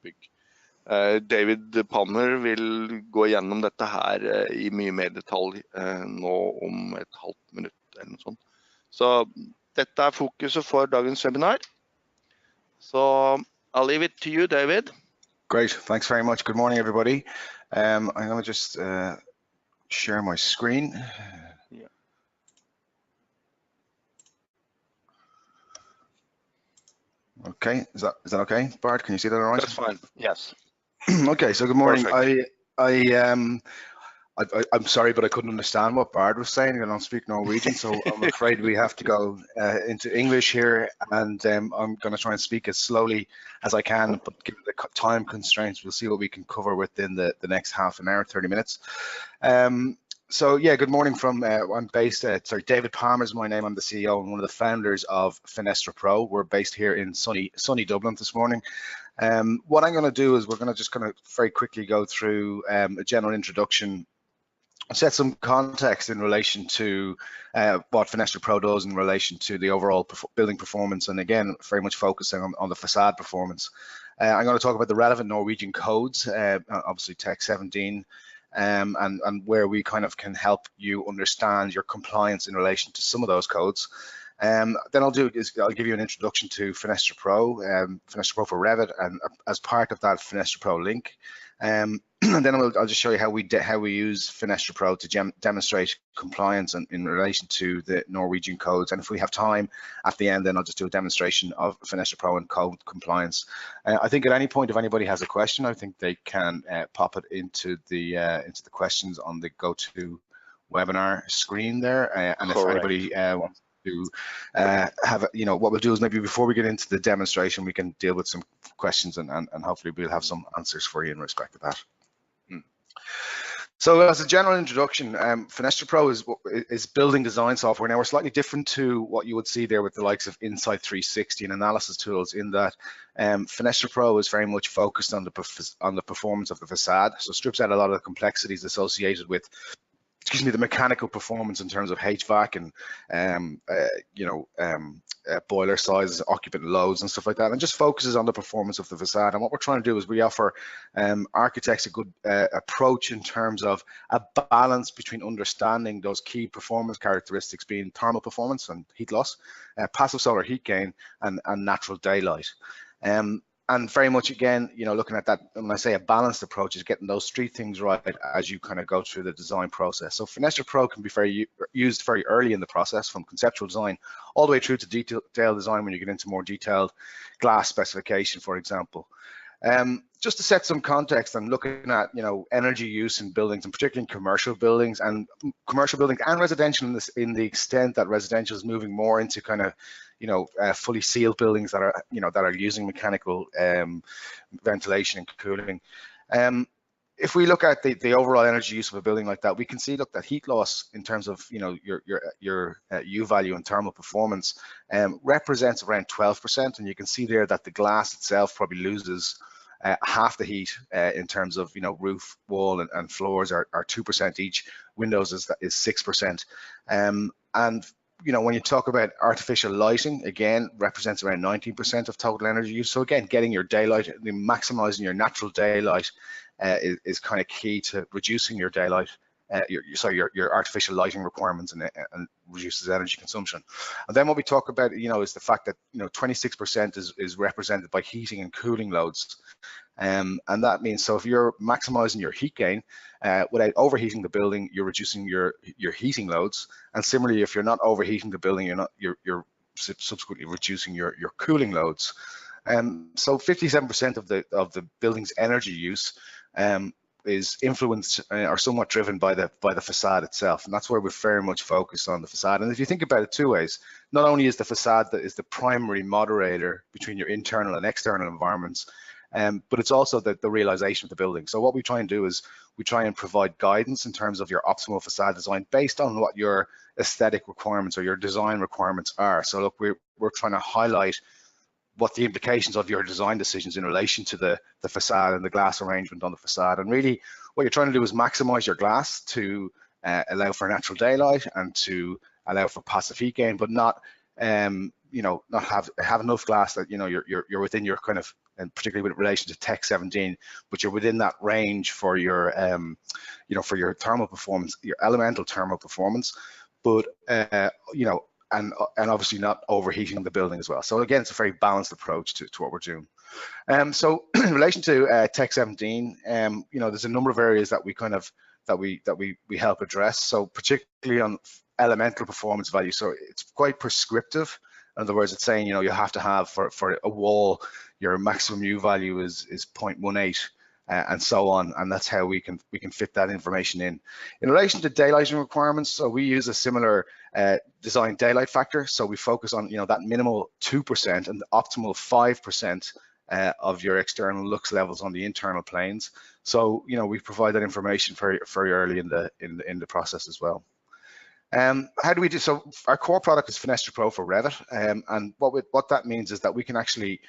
bygg. David Palmer vil gå gjennom dette her I mye mer detalj nå om et halvt minutt eller noe sånt. Så dette fokuset for dagens webinar. So I'll leave it to you, David. Great, thanks very much. Good morning, everybody. I'm going to just share my screen. Yeah. Okay, is that okay, Bart? Can you see that all right? That's fine. Yes. Okay, so good morning. Perfect. I'm sorry, but I couldn't understand what Bart was saying. I don't speak Norwegian, so I'm afraid we have to go into English here, and I'm going to try and speak as slowly as I can, but given the time constraints, we'll see what we can cover within the next half an hour, 30 minutes. So yeah, good morning from, I'm based at, David Palmer is my name. I'm the CEO and one of the founders of FenestraPro. We're based here in sunny Dublin this morning. What I'm going to do is we're going to just kind of very quickly go through a general introduction, set some context in relation to what FenestraPro does in relation to the overall building performance, and again, very much focusing on the facade performance. I'm going to talk about the relevant Norwegian codes, obviously Tech 17, and where we kind of can help you understand your compliance in relation to some of those codes. Then I'll give you an introduction to FenestraPro, FenestraPro for Revit, and as part of that FenestraPro link. And then I'll just show you how we use FenestraPro to demonstrate compliance in relation to the Norwegian codes. And if we have time at the end, then I'll just do a demonstration of FenestraPro and code compliance. I think at any point, if anybody has a question, I think they can pop it into the questions on the GoToWebinar screen there. And Correct. If anybody wants to have, what we'll do is maybe before we get into the demonstration, we can deal with some questions and hopefully we'll have some answers for you in respect to that. So as a general introduction, FenestraPro is building design software. Now we're slightly different to what you would see there with the likes of Insight 360 and analysis tools, in that FenestraPro is very much focused on the performance of the facade. So strips out a lot of the complexities associated with, the mechanical performance in terms of HVAC and boiler sizes, occupant loads and stuff like that, and just focuses on the performance of the facade. And what we're trying to do is we offer architects a good approach in terms of a balance between understanding those key performance characteristics, being thermal performance and heat loss, passive solar heat gain, and natural daylight. And very much, again, looking at that, when I say a balanced approach, is getting those three things right as you kind of go through the design process. So FenestraPro can be used very early in the process, from conceptual design all the way through to detailed design when you get into more detailed glass specification, for example. Just to set some context, I'm looking at energy use in buildings, and particularly in commercial buildings and residential, in the extent that residential is moving more into kind of fully sealed buildings that are using mechanical ventilation and cooling. If we look at the overall energy use of a building like that, we can see, that heat loss in terms of your U value and thermal performance represents around 12%, and you can see there that the glass itself probably loses half the heat in terms of roof, wall, and floors are 2% each. Windows is 6%, and when you talk about artificial lighting, again, represents around 19% of total energy use. So again, getting your daylight, maximizing your natural daylight is kind of key to reducing your daylight, your artificial lighting requirements, and reduces energy consumption. And then what we talk about, is the fact that 26% is represented by heating and cooling loads. And that means, so if you're maximizing your heat gain without overheating the building, you're reducing your heating loads. And similarly, if you're not overheating the building, you're subsequently reducing your cooling loads. So 57% of the building's energy use is influenced or somewhat driven by the facade itself, and that's where we're very much focused on the facade. And if you think about it two ways, not only is the facade that is the primary moderator between your internal and external environments, but it's also the realization of the building. So what we try and do is we try and provide guidance in terms of your optimal facade design based on what your aesthetic requirements or your design requirements are. So look, we're trying to highlight what the implications of your design decisions in relation to the facade and the glass arrangement on the facade. And really what you're trying to do is maximize your glass to allow for natural daylight and to allow for passive heat gain, but not you know, not have enough glass that, you know, you're within your kind of, and particularly with relation to Tech 17, but you're within that range for your, you know, for your thermal performance, your elemental thermal performance, but you know, and obviously not overheating the building as well. So again, it's a very balanced approach to what we're doing. So in relation to Tech 17, you know, there's a number of areas that we kind of that we help address. So particularly on elemental performance value. So it's quite prescriptive. In other words, it's saying, you know, you have to have for a wall, your maximum U value is 0.18. And so on, and that's how we can fit that information in. In relation to daylighting requirements, so we use a similar design daylight factor. So we focus on, you know, that minimal 2% and the optimal 5% of your external lux levels on the internal planes. So, you know, we provide that information very early in the process as well. How do we do? So our core product is FenestraPro for Revit, and what that means is that we can actually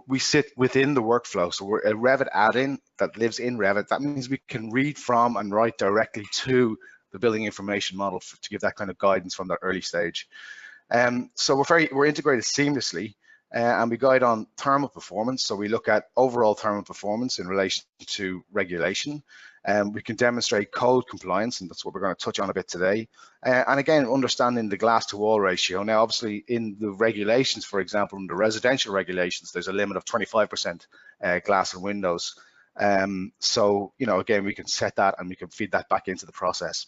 we sit within the workflow. So we're a Revit add-in that lives in Revit. That means we can read from and write directly to the building information model to give that kind of guidance from that early stage. So we're integrated seamlessly, and we guide on thermal performance. So we look at overall thermal performance in relation to regulation. We can demonstrate code compliance, and that's what we're going to touch on a bit today. And again, understanding the glass to wall ratio. Now, obviously, in the regulations, for example, in the residential regulations, there's a limit of 25% glass and windows. So, you know, again, we can set that and we can feed that back into the process.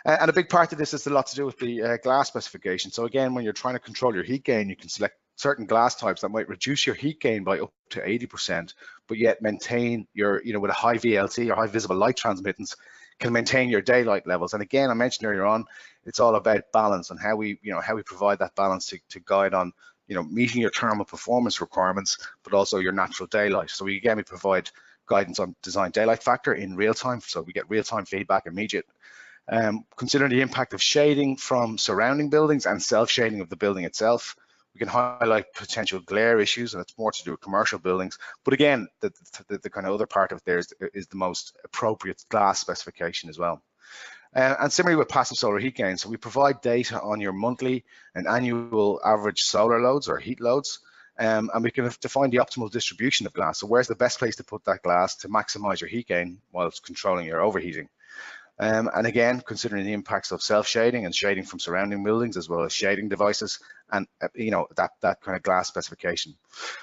And a big part of this is a lot to do with the glass specification. So again, when you're trying to control your heat gain, you can select certain glass types that might reduce your heat gain by up to 80%, but yet maintain your, you know, with a high VLT or high visible light transmittance, can maintain your daylight levels. And again, I mentioned earlier on, it's all about balance and how we, you know, how we provide that balance to guide on, you know, meeting your thermal performance requirements, but also your natural daylight. So we provide guidance on design daylight factor in real time. So we get real time feedback immediate. Considering the impact of shading from surrounding buildings and self-shading of the building itself, we can highlight potential glare issues, and it's more to do with commercial buildings. But again, the kind of other part of there is the most appropriate glass specification as well. And similarly with passive solar heat gain, so we provide data on your monthly and annual average solar loads or heat loads, and we can define the optimal distribution of glass. So where's the best place to put that glass to maximize your heat gain while it's controlling your overheating? And again, considering the impacts of self-shading and shading from surrounding buildings, as well as shading devices, and you know, that kind of glass specification.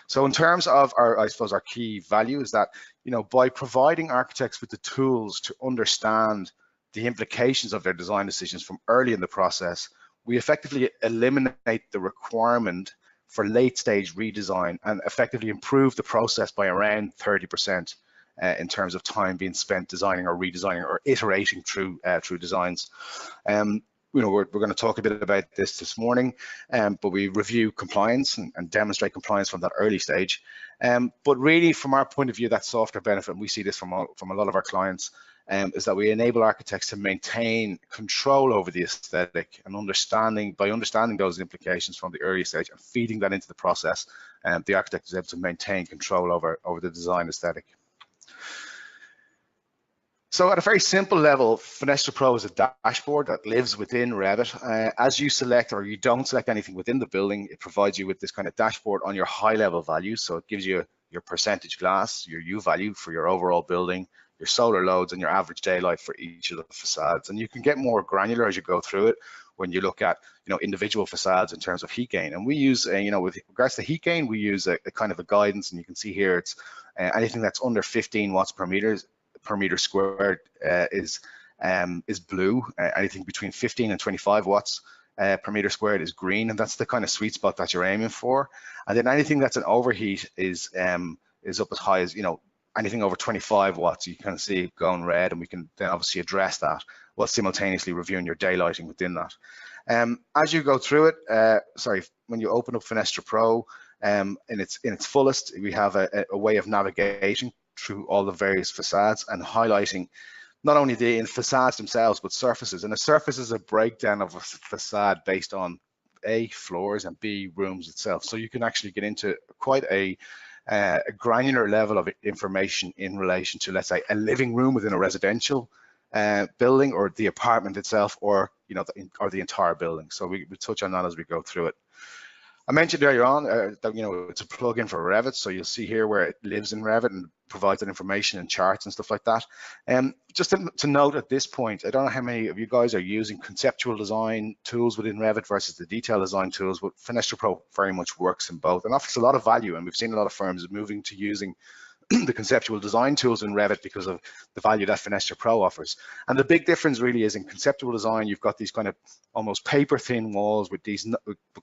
So in terms of our, I suppose, our key value is that, you know, by providing architects with the tools to understand the implications of their design decisions from early in the process, we effectively eliminate the requirement for late stage redesign and effectively improve the process by around 30%. In terms of time being spent designing or redesigning or iterating through designs. You know, we're going to talk a bit about this morning, but we review compliance and demonstrate compliance from that early stage. But really, from our point of view, that softer benefit, and we see this from a lot of our clients, is that we enable architects to maintain control over the aesthetic and by understanding those implications from the early stage and feeding that into the process, the architect is able to maintain control over the design aesthetic. So at a very simple level, FenestraPro is a dashboard that lives within Revit. As you select or you don't select anything within the building, it provides you with this kind of dashboard on your high level values. So it gives you your percentage glass, your U value for your overall building, your solar loads, and your average daylight for each of the facades. And you can get more granular as you go through it when you look at, you know, individual facades in terms of heat gain. And we use, you know, with regards to heat gain, we use a kind of a guidance, and you can see here it's anything that's under 15 watts per meter squared is blue. Anything between 15 and 25 watts per meter squared is green, and that's the kind of sweet spot that you're aiming for. And then anything that's an overheat is up as high as, you know, anything over 25 watts, you kind of see it going red, and we can then obviously address that while simultaneously reviewing your daylighting within that. As you go through it, when you open up FenestraPro in its fullest, we have a way of navigating through all the various facades and highlighting not only the facades themselves, but surfaces. And a surface is a breakdown of a facade based on A, floors, and B, rooms itself. So you can actually get into quite a granular level of information in relation to, let's say, a living room within a residential building, or the apartment itself, or, you know, or the entire building. So we touch on that as we go through it. I mentioned earlier on that, you know, it's a plugin for Revit, so you'll see here where it lives in Revit and provides that information and charts and stuff like that. Just to note at this point, I don't know how many of you guys are using conceptual design tools within Revit versus the detail design tools, but FenestraPro very much works in both and offers a lot of value, and we've seen a lot of firms moving to using the conceptual design tools in Revit because of the value that FenestraPro offers. And the big difference really is in conceptual design, you've got these kind of almost paper thin walls with these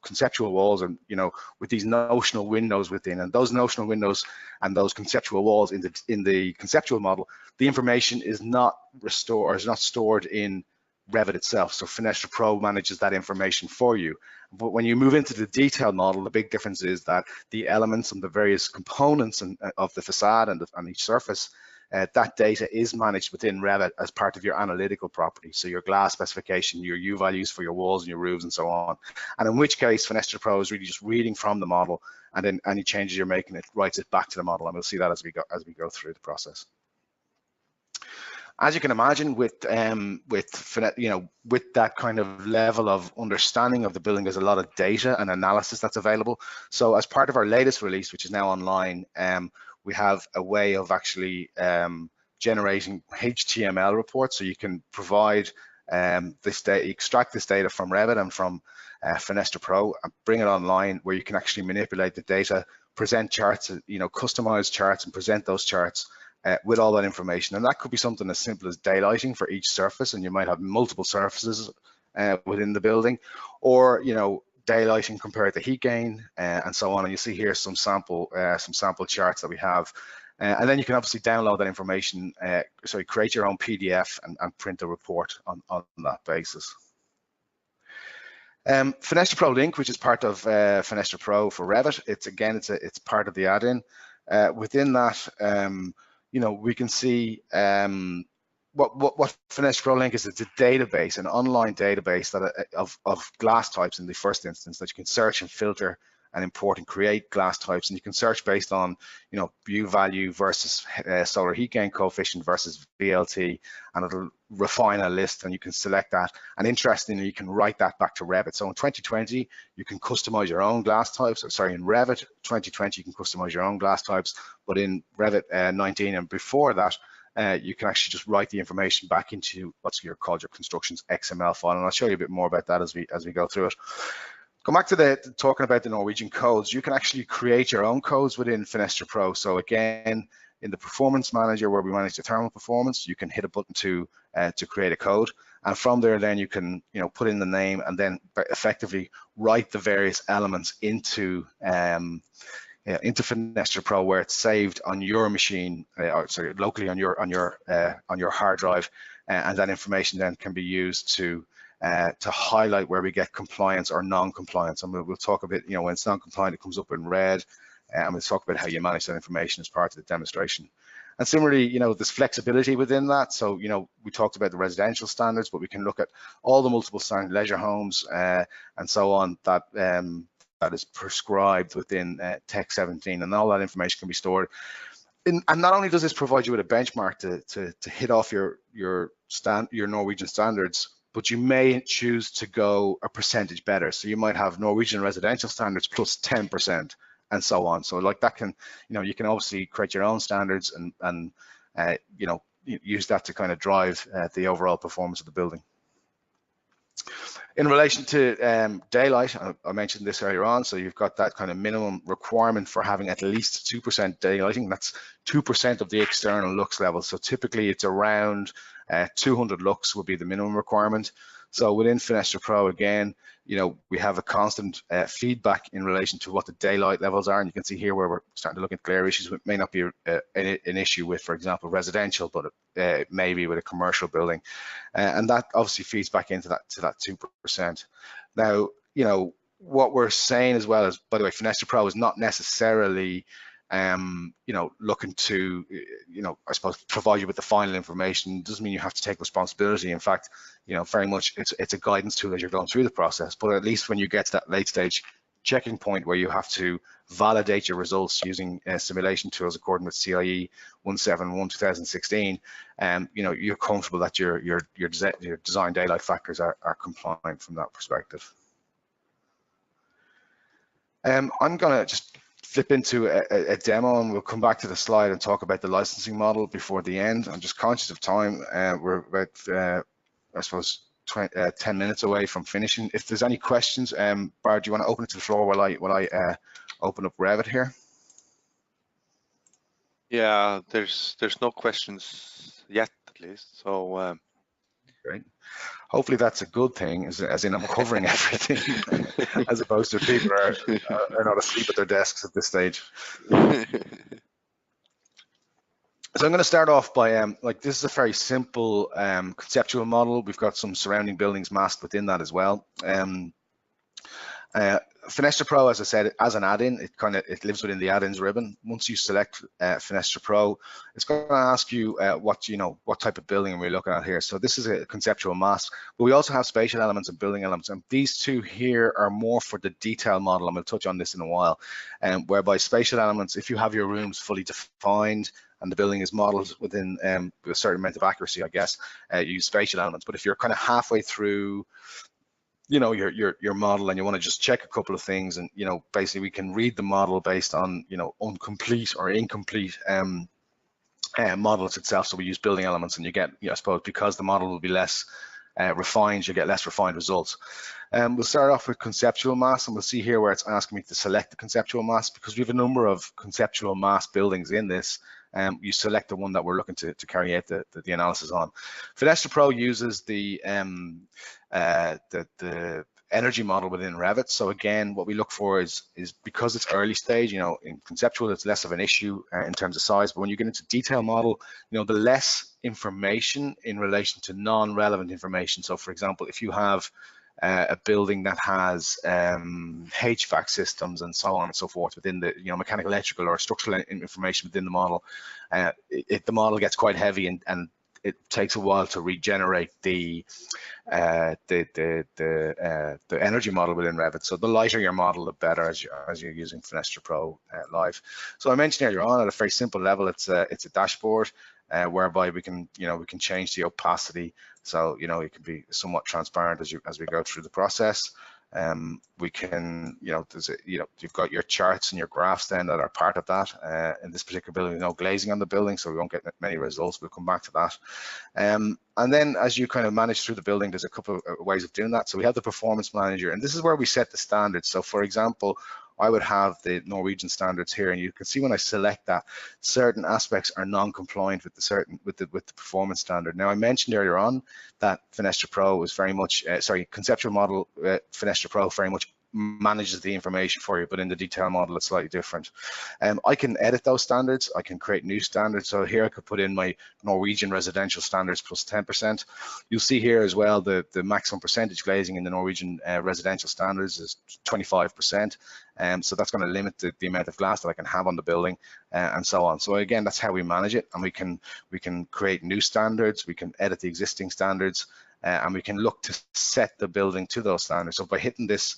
conceptual walls, and, you know, with these notional windows within, and those notional windows and those conceptual walls in the conceptual model, the information is not restored or is not stored in Revit itself. So FenestraPro manages that information for you. But when you move into the detailed model, the big difference is that the elements and the various components of the facade and on each surface, that data is managed within Revit as part of your analytical property. So your glass specification, your U values for your walls and your roofs and so on. And in which case, FenestraPro is really just reading from the model, and then any changes you're making, it writes it back to the model. And we'll see that as we go through the process. As you can imagine, with that kind of level of understanding of the building, there's a lot of data and analysis that's available. So as part of our latest release, which is now online, we have a way of actually generating HTML reports. So you can provide this data, extract this data from Revit and from FenestraPro and bring it online, where you can actually manipulate the data, present charts, you know, customize charts and present those charts with all that information. And that could be something as simple as daylighting for each surface, and you might have multiple surfaces within the building, or, you know, daylighting compared to heat gain and so on. And you see here some sample charts that we have. And then you can obviously download that information, create your own PDF and print a report on that basis. FenestraPro Link, which is part of FenestraPro for Revit, it's part of the add-in. Within that, you know, we can see what FenestraPro Link is. It's a database, an online database that of glass types in the first instance, that you can search and filter and import and create glass types, and you can search based on, you know, U value versus solar heat gain coefficient versus VLT, and it'll refine a list, and you can select that. And interestingly, you can write that back to Revit. So in 2020, you can customize your own glass types. In Revit 2020, you can customize your own glass types, but in Revit 19 and before that, you can actually just write the information back into what's called your constructions XML file, and I'll show you a bit more about that as we go through it. Go back to talking about the Norwegian codes. You can actually create your own codes within FenestraPro. So again, in the performance manager, where we manage the thermal performance, you can hit a button to create a code, and from there, then you can, you know, put in the name and then effectively write the various elements into FenestraPro, where it's saved on your machine, locally on your hard drive, and that information then can be used to highlight where we get compliance or non-compliance. And we'll talk a bit, you know, when it's non-compliant, it comes up in red, and we'll talk about how you manage that information as part of the demonstration. And similarly, you know, there's flexibility within that. So, you know, we talked about the residential standards, but we can look at all the multiple standard leisure homes and so on that is prescribed within Tech 17, and all that information can be stored. And not only does this provide you with a benchmark to hit off your Norwegian standards, but you may choose to go a percentage better. So you might have Norwegian residential standards plus 10% and so on. So like that can, you know, you can obviously create your own standards and you know, use that to kind of drive the overall performance of the building. In relation to daylight, I mentioned this earlier on, so you've got that kind of minimum requirement for having at least 2% daylighting. That's 2% of the external lux level. So typically it's around 200 lux would be the minimum requirement. So within FenestraPro, again, you know, we have a constant feedback in relation to what the daylight levels are, and you can see here where we're starting to look at glare issues. It may not be an issue with, for example, residential, but it may be with a commercial building, and that obviously feeds back into that 2%. Now, you know, what we're saying as well is, by the way, FenestraPro is not necessarily you know, looking to, you know, I suppose provide you with the final information. It doesn't mean you have to take responsibility. In fact, you know, very much it's a guidance tool as you're going through the process. But at least when you get to that late stage checking point where you have to validate your results using simulation tools according with CIE 171/2016, you know, you're comfortable that your design daylight factors are compliant from that perspective. I'm gonna just flip into a demo, and we'll come back to the slide and talk about the licensing model before the end. I'm just conscious of time. We're about, I suppose, 10 minutes away from finishing. If there's any questions, Bard, do you want to open it to the floor while I open up Revit here? Yeah, there's no questions yet, at least. So Great. Hopefully that's a good thing, as in I'm covering everything, as opposed to people are not asleep at their desks at this stage. So I'm going to start off by, like, this is a very simple conceptual model. We've got some surrounding buildings masked within that as well. FenestraPro, as I said, as an add-in, it lives within the add-ins ribbon. Once you select FenestraPro, it's going to ask you what type of building we're looking at here. So this is a conceptual mask, but we also have spatial elements and building elements, and these two here are more for the detail model, and we'll touch on this in a while. Whereby spatial elements, if you have your rooms fully defined and the building is modeled within a certain amount of accuracy, I guess, you use spatial elements. But if you're kind of halfway through your model and you want to just check a couple of things, and basically we can read the model based on incomplete or incomplete models itself. So we use building elements, and you get, I suppose, because the model will be less refined, you get less refined results. We'll start off with conceptual mass, and we'll see here where it's asking me to select the conceptual mass, because we have a number of conceptual mass buildings in this. You select the one that we're looking to carry out the analysis on. FenestraPro uses the energy model within Revit. So again, what we look for is because it's early stage, in conceptual, it's less of an issue in terms of size. But when you get into detail model, the less information in relation to non-relevant information. So for example, if you have a building that has HVAC systems and so on and so forth within the mechanical, electrical, or structural information within the model, the model gets quite heavy, and it takes a while to regenerate the energy model within Revit. So the lighter your model, the better, as you're using FenestraPro live. So I mentioned earlier on, at a very simple level, it's a dashboard whereby we can change the opacity, so it can be somewhat transparent as we go through the process. We can, you've got your charts and your graphs then that are part of that. In this particular building, no glazing on the building, so we won't get many results. We'll come back to that. And then as you kind of manage through the building, there's a couple of ways of doing that. So we have the performance manager, and this is where we set the standards. So for example, I would have the Norwegian standards here, and you can see when I select that, certain aspects are non-compliant with the performance standard. Now, I mentioned earlier on that FenestraPro is very much, conceptual model FenestraPro very much manages the information for you, but in the detail model it's slightly different. I can edit those standards. I can create new standards. So here I could put in my Norwegian residential standards plus 10%. You'll see here as well the maximum percentage glazing in the Norwegian residential standards is 25%. So that's going to limit the amount of glass that I can have on the building, and so on. So again, that's how we manage it, and we can create new standards. We can edit the existing standards, and we can look to set the building to those standards. So by hitting this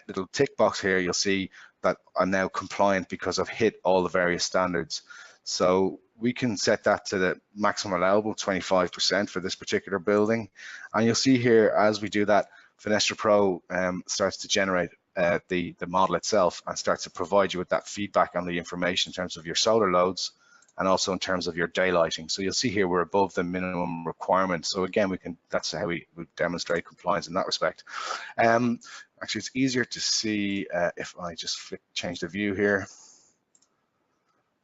little tick box here, you'll see that I'm now compliant because I've hit all the various standards. So we can set that to the maximum allowable 25% for this particular building. And you'll see here, as we do that, FenestraPro starts to generate the model itself and starts to provide you with that feedback on the information in terms of your solar loads and also in terms of your daylighting. So you'll see here we're above the minimum requirement. So again, that's how we demonstrate compliance in that respect. Actually, it's easier to see if I just change the view here.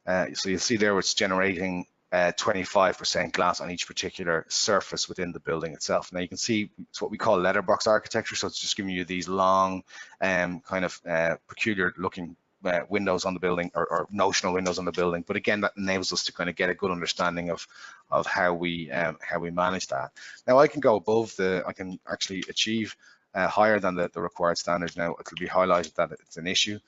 So you'll see there it's generating 25% glass on each particular surface within the building itself. Now you can see it's what we call letterbox architecture. So it's just giving you these long kind of peculiar looking windows on the building, or notional windows on the building. But again, that enables us to kind of get a good understanding of how we manage that. Now I can go above I can actually achieve higher than the required standards. Now it'll be highlighted that it's an issue.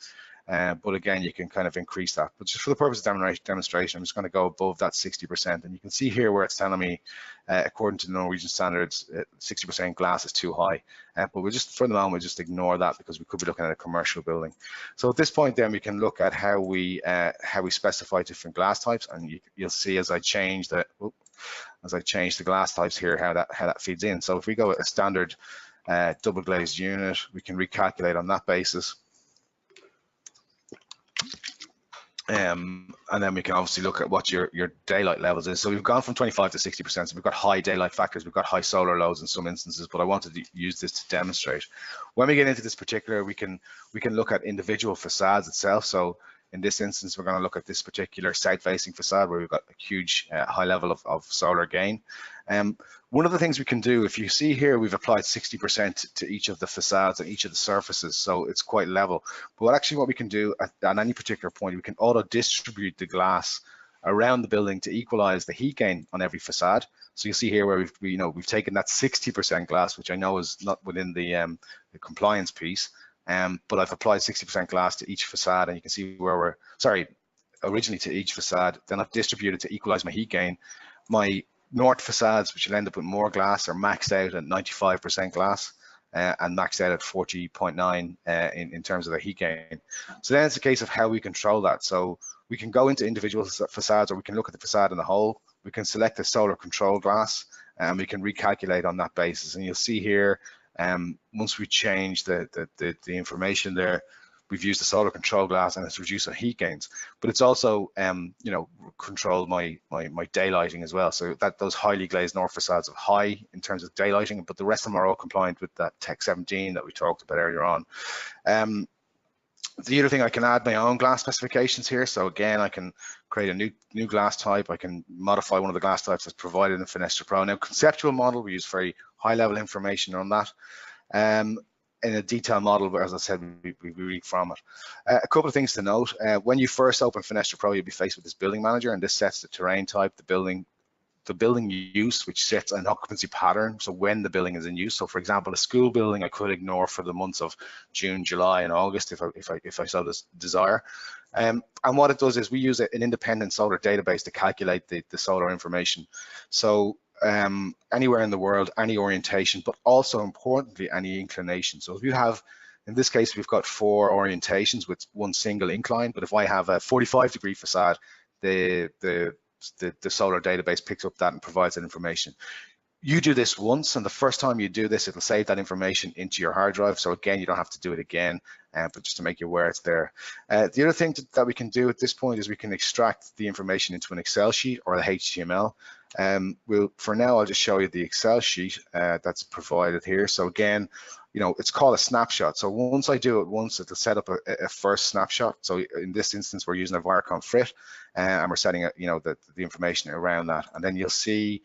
But again, you can kind of increase that. But just for the purpose of demonstration, I'm just going to go above that 60%. And you can see here where it's telling me, according to the Norwegian standards, 60% glass is too high. But we'll just, for the moment, we'll just ignore that because we could be looking at a commercial building. So at this point, then we can look at how we specify different glass types. And you'll see as I change the glass types here, how that feeds in. So if we go with a standard double glazed unit, we can recalculate on that basis. And then we can obviously look at what your daylight levels is. So we've gone from 25 to 60%. So we've got high daylight factors, we've got high solar loads in some instances, but I wanted to use this to demonstrate. When we get into this particular, we can look at individual facades itself. So in this instance, we're going to look at this particular south-facing facade where we've got a huge high level of solar gain. One of the things we can do, if you see here, we've applied 60% to each of the facades and each of the surfaces, so it's quite level. But what we can do at any particular point, we can auto distribute the glass around the building to equalize the heat gain on every facade. So you see here where we've taken that 60% glass, which I know is not within the compliance piece, but I've applied 60% glass to each facade, and you can see where originally to each facade. Then I've distributed to equalize my heat gain. My north facades, which will end up with more glass, are maxed out at 95% glass and maxed out at 40.9 in terms of the heat gain. So then it's a case of how we control that. So we can go into individual facades, or we can look at the facade in the whole. We can select the solar control glass, and we can recalculate on that basis. And you'll see here, once we change the information there, we've used the solar control glass, and it's reduced our heat gains. But it's also, controlled my daylighting as well. So that those highly glazed north facades are high in terms of daylighting, but the rest of them are all compliant with that Tech 17 that we talked about earlier on. The other thing, I can add my own glass specifications here. So again, I can create a new glass type. I can modify one of the glass types that's provided in FenestraPro. Now, conceptual model, we use very high level information on that. In a detailed model, but as I said, we read from it. A couple of things to note. When you first open FenestraPro, you'll be faced with this building manager, and this sets the terrain type, the building use, which sets an occupancy pattern. So when the building is in use. So for example, a school building, I could ignore for the months of June, July, and August if I so desire. And what it does is we use an independent solar database to calculate the solar information. So anywhere in the world, any orientation, but also importantly, any inclination. So if you have, in this case, we've got 4 orientations with one single incline, but if I have a 45-degree facade, the solar database picks up that and provides that information. You do this once, and the first time you do this, it'll save that information into your hard drive. So again, you don't have to do it again, but just to make you aware it's there. The other thing that we can do at this point is we can extract the information into an Excel sheet or the HTML. For now, I'll just show you the Excel sheet that's provided here. So again, it's called a snapshot. So once I do it once, it'll set up a first snapshot. So in this instance, we're using a Viacom Frit, and we're setting the information around that. And then you'll see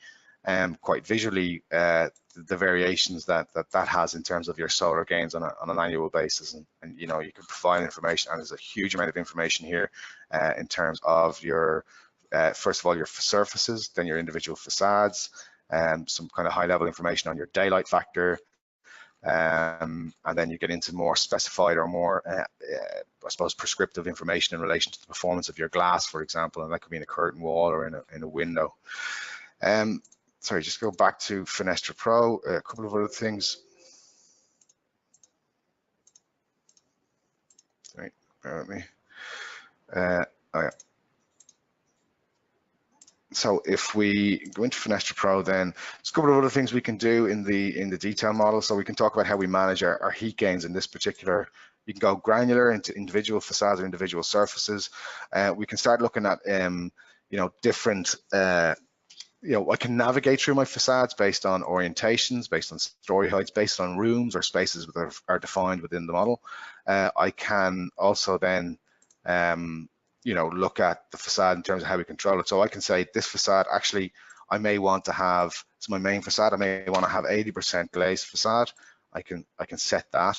quite visually the variations that has in terms of your solar gains on an annual basis. And you can provide information, and there's a huge amount of information here in terms of your first of all, your surfaces, then your individual facades, some kind of high level information on your daylight factor, and then you get into more specified or more, I suppose, prescriptive information in relation to the performance of your glass, for example, and that could be in a curtain wall or in a window. Sorry, just go back to FenestraPro, a couple of other things. Sorry, bear with me. Oh yeah. So if we go into FenestraPro, then there's a couple of other things we can do in the detail model. So we can talk about how we manage our heat gains in this particular. You can go granular into individual facades or individual surfaces. We can start looking at different. I can navigate through my facades based on orientations, based on story heights, based on rooms or spaces that are defined within the model. I can also then look at the facade in terms of how we control it. So I can say this facade, actually, I may want to have, it's my main facade, I may want to have 80% glazed facade. I can set that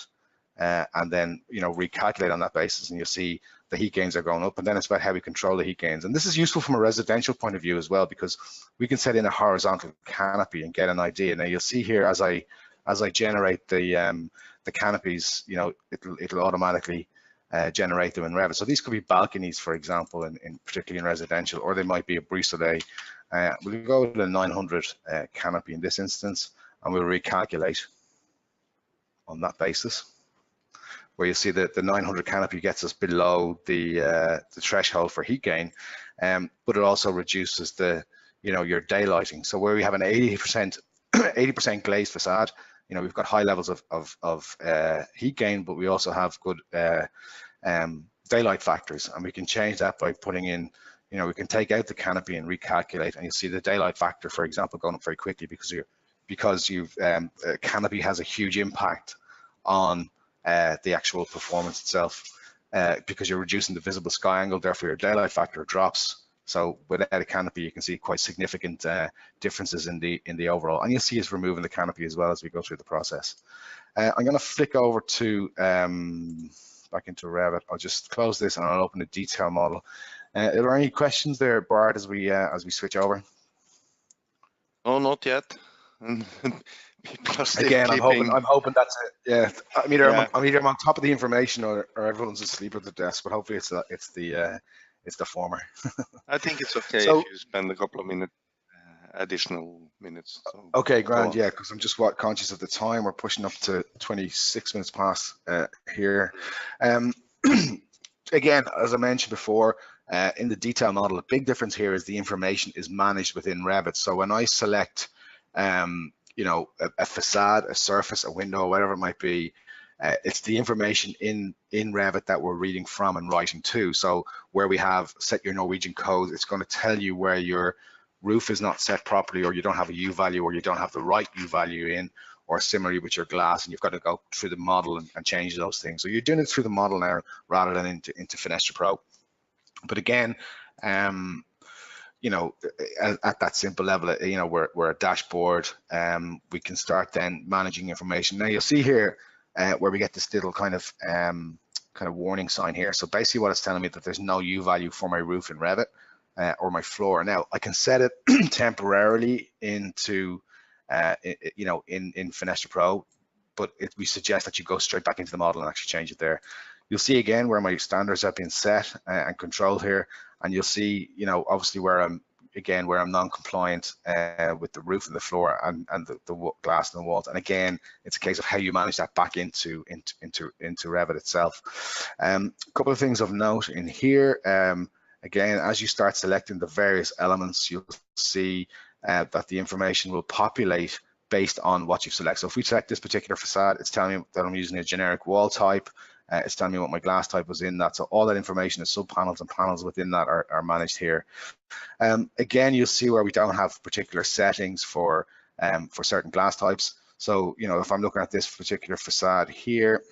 and then, recalculate on that basis, and you'll see the heat gains are going up. And then it's about how we control the heat gains. And this is useful from a residential point of view as well, because we can set in a horizontal canopy and get an idea. Now you'll see here as I generate the canopies, it'll automatically generate them in Revit. So these could be balconies, for example, particularly in residential, or they might be a brise-soleil. We'll go with a 900 canopy in this instance, and we'll recalculate on that basis, where you see that the 900 canopy gets us below the threshold for heat gain, but it also reduces your daylighting. So where we have an 80% glazed facade, we've got high levels of heat gain, but we also have good daylight factors, and we can change that by putting in, we can take out the canopy and recalculate, and you'll see the daylight factor, for example, going up very quickly because canopy has a huge impact on the actual performance itself, because you're reducing the visible sky angle, therefore your daylight factor drops. So without a canopy, you can see quite significant differences in the overall, and you'll see us removing the canopy as well as we go through the process. I'm going to flick over to back into Revit. I'll just close this and I'll open the detail model. Are there any questions there, Bart, as we switch over? Oh, not yet. People are still Again, keeping... I'm hoping that's it. Yeah, I'm either on top of the information or everyone's asleep at the desk. But hopefully it's the former. I think it's okay if you spend a couple of minutes, additional minutes. So okay, grand. Yeah, because I'm just conscious of the time. We're pushing up to 26 minutes past here. Again, as I mentioned before, in the detail model, a big difference here is the information is managed within Revit. So when I select, a facade, a surface, a window, whatever it might be, it's the information in Revit that we're reading from and writing to. So where we have set your Norwegian code, it's going to tell you where your roof is not set properly, or you don't have a U value, or you don't have the right U value in, or similarly with your glass, and you've got to go through the model and change those things. So you're doing it through the model now rather than into FenestraPro. But again, at that simple level, we're a dashboard. We can start then managing information. Now you'll see here where we get this little kind of warning sign here. So basically what it's telling me that there's no U value for my roof in Revit or my floor. Now I can set it temporarily into in FenestraPro, but we suggest that you go straight back into the model and actually change it there. You'll see again where my standards have been set and controlled here, and you'll see, obviously where I'm non-compliant with the roof and the floor and the glass and the walls. And again, it's a case of how you manage that back into Revit itself. A couple of things of note in here. Again, as you start selecting the various elements, you'll see that the information will populate based on what you've selected. So if we select this particular facade, it's telling me that I'm using a generic wall type. It's telling me what my glass type was in that. So all that information, the sub-panels and panels within that are managed here. Again, you'll see where we don't have particular settings for certain glass types. So, if I'm looking at this particular facade here,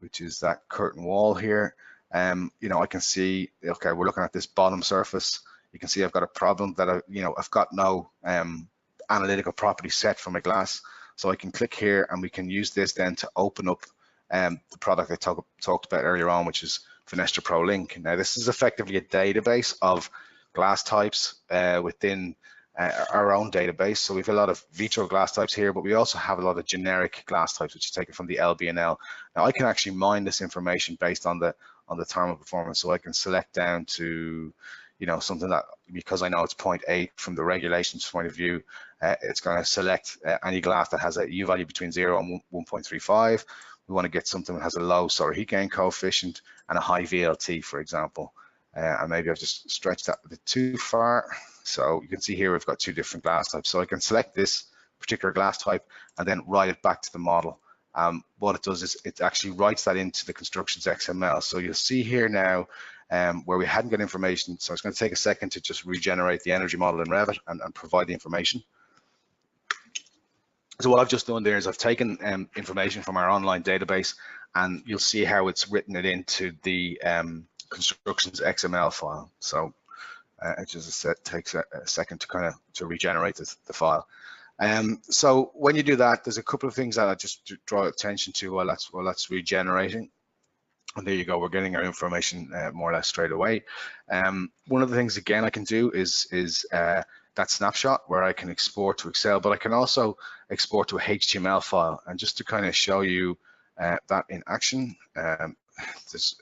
which is that curtain wall here, I can see, okay, we're looking at this bottom surface. You can see I've got a problem that I've got no analytical property set for my glass. So I can click here and we can use this then to open up the product I talked about earlier on, which is FenestraPro Link. Now this is effectively a database of glass types within our own database. So we have a lot of vitro glass types here, but we also have a lot of generic glass types, which is taken from the LBNL. Now I can actually mine this information based on the thermal performance. So I can select down to something that, because I know it's 0.8 from the regulations point of view, it's going to select any glass that has a U value between 0 and 1.35. We want to get something that has a low solar heat gain coefficient and a high VLT, for example. And maybe I've just stretched that a bit too far. So you can see here we've got two different glass types. So I can select this particular glass type and then write it back to the model. What it does is it actually writes that into the constructions XML. So you'll see here now where we hadn't got information. So it's going to take a second to just regenerate the energy model in Revit and provide the information. So what I've just done there is I've taken information from our online database, and you'll see how it's written it into the constructions XML file. So it just takes a second to regenerate the file. So when you do that, there's a couple of things that I just draw attention to while that's regenerating. And there you go, we're getting our information more or less straight away. One of the things again I can do is that snapshot where I can export to Excel, but I can also export to a HTML file. And just to kind of show you that in action, this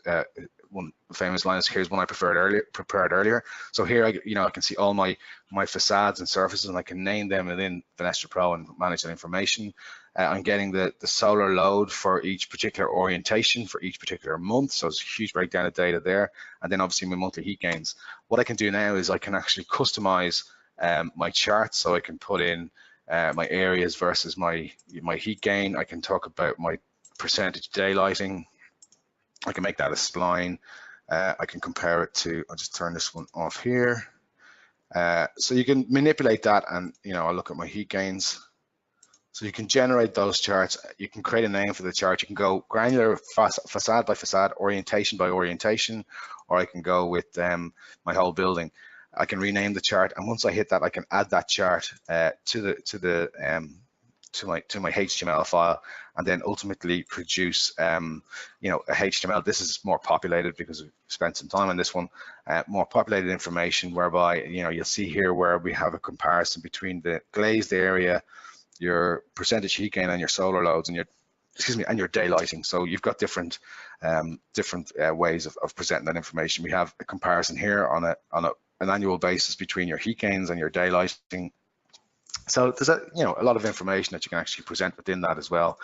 one famous line is, here's one I prepared earlier. So here I can see all my facades and surfaces, and I can name them within FenestraPro and manage that information. I'm getting the solar load for each particular orientation for each particular month. So it's a huge breakdown of data there. And then obviously my monthly heat gains. What I can do now is I can actually customize my chart. So I can put in my areas versus my heat gain. I can talk about my percentage daylighting. I can make that a spline. I can compare it to, I'll just turn this one off here. So you can manipulate that, and I'll look at my heat gains. So you can generate those charts. You can create a name for the chart. You can go granular facade by facade, orientation by orientation, or I can go with my whole building. I can rename the chart, and once I hit that, I can add that chart to my HTML file, and then ultimately produce a HTML. This is more populated because we've spent some time on this one. More populated information, whereby you'll see here where we have a comparison between the glazed area, your percentage heat gain, and your solar loads, and your daylighting. So you've got different ways of presenting that information. We have a comparison here on an annual basis between your heat gains and your daylighting. So there's a lot of information that you can actually present within that as well.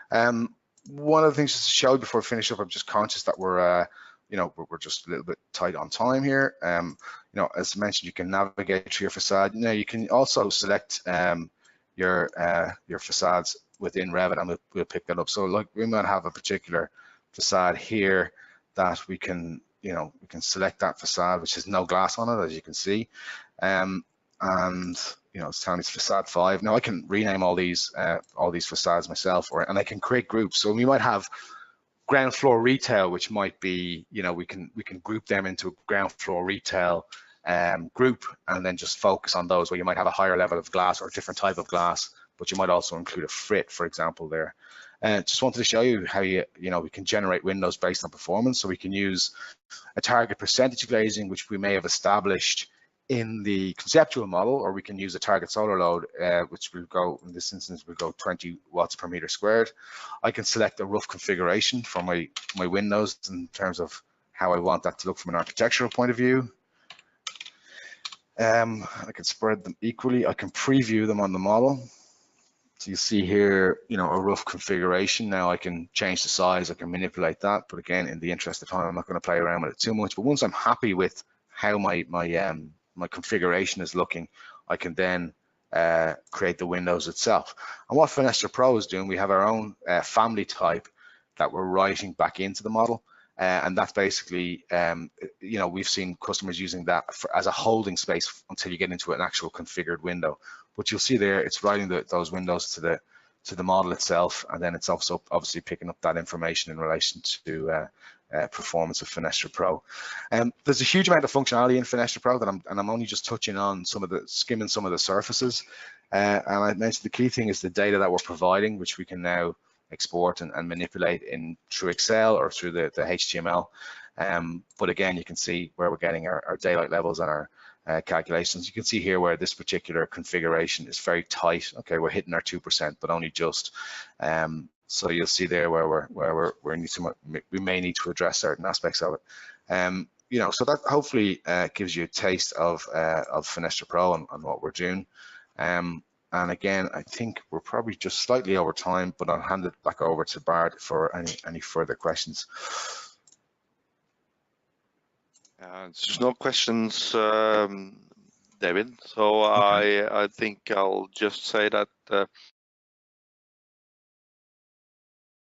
One of the things just to show before I finish up, I'm just conscious that we're just a little bit tight on time here. As mentioned, you can navigate through your facade. You can also select your facades within Revit, and we'll pick that up. So like we might have a particular facade here that we can select that facade, which has no glass on it, as you can see, and it's telling me it's facade 5. Now I can rename all these facades myself, and I can create groups. So we might have ground floor retail, which might be, we can group them into a ground floor retail group, and then just focus on those where you might have a higher level of glass or a different type of glass, but you might also include a frit, for example, there. Just wanted to show you how we can generate windows based on performance. So we can use a target percentage glazing, which we may have established in the conceptual model, or we can use a target solar load, which will go, in this instance, will go 20 watts per meter squared. I can select a rough configuration for my windows in terms of how I want that to look from an architectural point of view. I can spread them equally. I can preview them on the model. So you see here, a rough configuration. Now I can change the size, I can manipulate that, but again, in the interest of time, I'm not going to play around with it too much. But once I'm happy with how my configuration is looking, I can then create the windows itself. And what FenestraPro is doing, we have our own family type that we're writing back into the model. And that's basically, we've seen customers using that as a holding space until you get into an actual configured window. But you'll see there, it's writing those windows to the model itself, and then it's also obviously picking up that information in relation to performance of FenestraPro. There's a huge amount of functionality in FenestraPro that I'm only just touching on skimming some of the surfaces. And I mentioned the key thing is the data that we're providing, which we can now export and manipulate through Excel or through the HTML. But again, you can see where we're getting our daylight levels and our calculations. You can see here where this particular configuration is very tight. Okay, we're hitting our 2%, but only just. So you'll see there where we may need to address certain aspects of it. So that hopefully gives you a taste of FenestraPro and what we're doing. And again, I think we're probably just slightly over time, but I'll hand it back over to Bart for any further questions. There's no questions, David. So I think I'll just say that